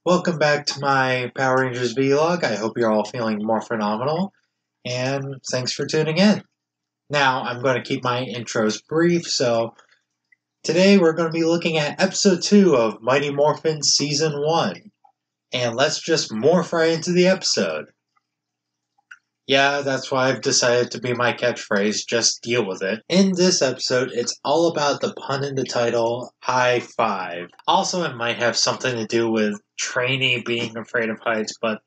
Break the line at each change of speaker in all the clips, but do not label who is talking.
Welcome back to my Power Rangers vlog. I hope you're all feeling more phenomenal, and thanks for tuning in. Now, I'm going to keep my intros brief, so today we're going to be looking at Episode 2 of Mighty Morphin Season 1, and let's just morph right into the episode. Yeah, that's why I've decided to be my catchphrase, just deal with it. In this episode, it's all about the pun in the title, High Five. Also, it might have something to do with Trainee being afraid of heights, but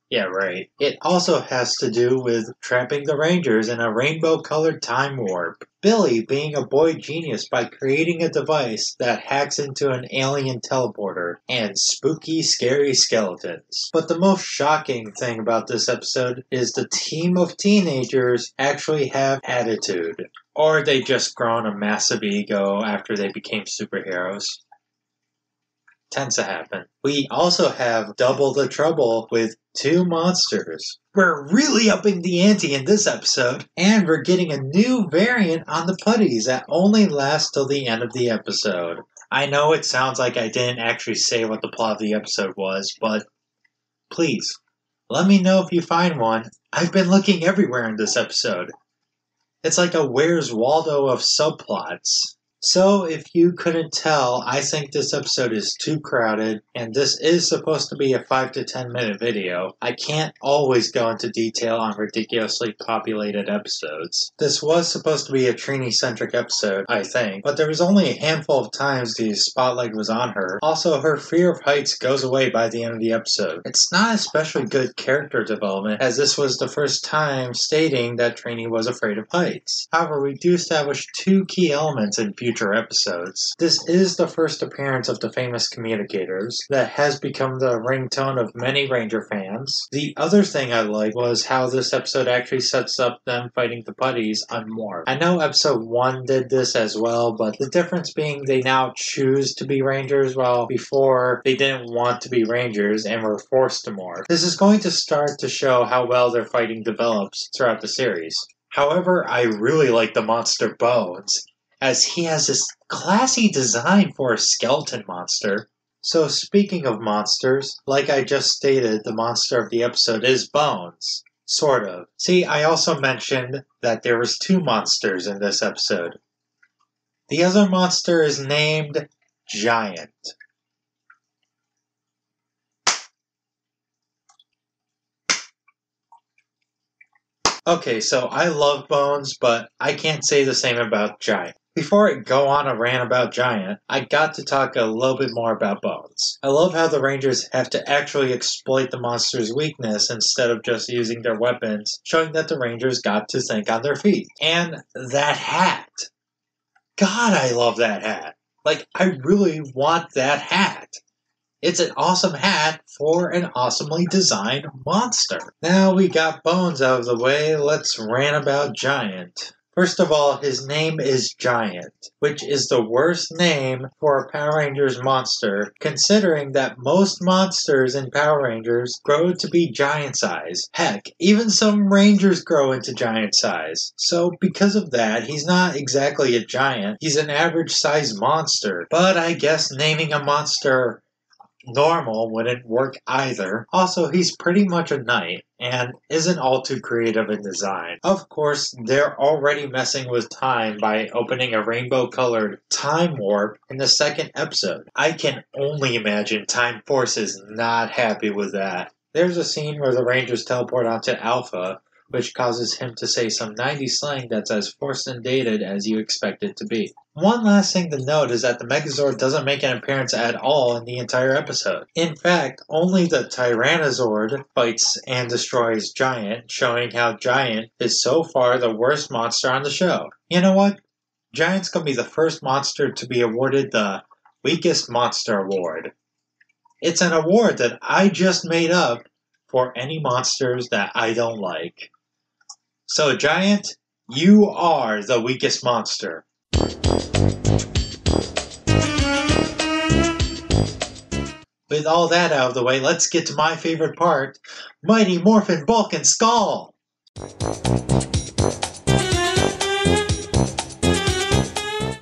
yeah, right. It also has to do with trapping the Rangers in a rainbow-colored time warp. Billy being a boy genius by creating a device that hacks into an alien teleporter, and spooky, scary skeletons. But the most shocking thing about this episode is the team of teenagers actually have attitude. Or they just grown a massive ego after they became superheroes. Tends to happen. We also have double the trouble with two monsters. We're really upping the ante in this episode, and we're getting a new variant on the putties that only lasts till the end of the episode. I know it sounds like I didn't actually say what the plot of the episode was, but please, let me know if you find one. I've been looking everywhere in this episode. It's like a Where's Waldo of subplots. So, if you couldn't tell, I think this episode is too crowded, and this is supposed to be a 5 to 10 minute video. I can't always go into detail on ridiculously populated episodes. This was supposed to be a Trini-centric episode, I think, but there was only a handful of times the spotlight was on her. Also, her fear of heights goes away by the end of the episode. It's not especially good character development, as this was the first time stating that Trini was afraid of heights. However, we do establish two key elements in future episodes. This is the first appearance of the famous communicators that has become the ringtone of many Ranger fans. The other thing I liked was how this episode actually sets up them fighting the putties on Morph. I know episode 1 did this as well, but the difference being they now choose to be Rangers while before they didn't want to be Rangers and were forced to morph. This is going to start to show how well their fighting develops throughout the series. However, I really like the monster Bones, as he has this classy design for a skeleton monster. So speaking of monsters, like I just stated, the monster of the episode is Bones. Sort of. See, I also mentioned that there was two monsters in this episode. The other monster is named Giant. Okay, so I love Bones, but I can't say the same about Giant. Before I go on a rant about Giant, I got to talk a little bit more about Bones. I love how the Rangers have to actually exploit the monster's weakness instead of just using their weapons, showing that the Rangers got to think on their feet. And that hat. God, I love that hat. Like, I really want that hat. It's an awesome hat for an awesomely designed monster. Now we got Bones out of the way, let's rant about Giant. First of all, his name is Giant, which is the worst name for a Power Rangers monster, considering that most monsters in Power Rangers grow to be giant size. Heck, even some Rangers grow into giant size. So because of that, he's not exactly a giant, he's an average size monster. But I guess naming a monster normal wouldn't work either. Also, he's pretty much a knight, and isn't all too creative in design. Of course, they're already messing with time by opening a rainbow-colored time warp in the second episode. I can only imagine Time Force is not happy with that. There's a scene where the Rangers teleport onto Alpha, which causes him to say some 90s slang that's as forced and dated as you expect it to be. One last thing to note is that the Megazord doesn't make an appearance at all in the entire episode. In fact, only the Tyrannozord fights and destroys Giant, showing how Giant is so far the worst monster on the show. You know what? Giant's gonna be the first monster to be awarded the Weakest Monster Award. It's an award that I just made up for any monsters that I don't like. So, Giant, you are the weakest monster. With all that out of the way, let's get to my favorite part, Mighty Morphin Bulk and Skull!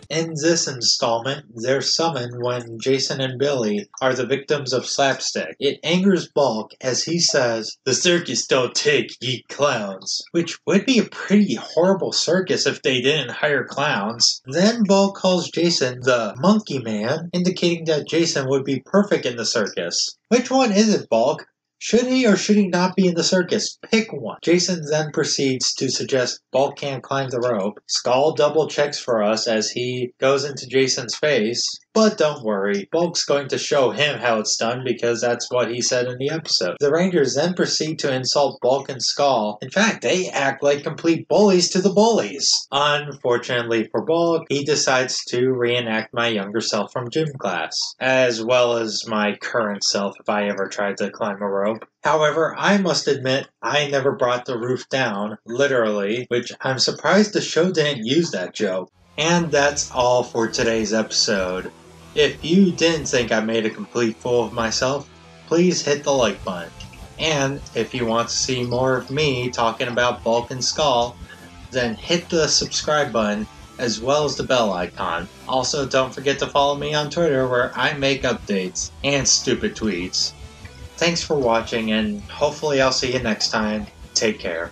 In ends this installment, they're summoned when Jason and Billy are the victims of slapstick. It angers Bulk as he says, "The circus don't take ye clowns," which would be a pretty horrible circus if they didn't hire clowns. Then Bulk calls Jason the Monkey Man, indicating that Jason would be perfect in the circus. Which one is it, Bulk? Should he or should he not be in the circus? Pick one. Jason then proceeds to suggest Bulk can't climb the rope. Skull double checks for us as he goes into Jason's face. But don't worry, Bulk's going to show him how it's done because that's what he said in the episode. The Rangers then proceed to insult Bulk and Skull. In fact, they act like complete bullies to the bullies. Unfortunately for Bulk, he decides to reenact my younger self from gym class, as well as my current self if I ever tried to climb a rope. However, I must admit, I never brought the roof down, literally, which I'm surprised the show didn't use that joke. And that's all for today's episode. If you didn't think I made a complete fool of myself, please hit the like button. And if you want to see more of me talking about Bulk and Skull, then hit the subscribe button as well as the bell icon. Also, don't forget to follow me on Twitter where I make updates and stupid tweets. Thanks for watching, and hopefully I'll see you next time. Take care.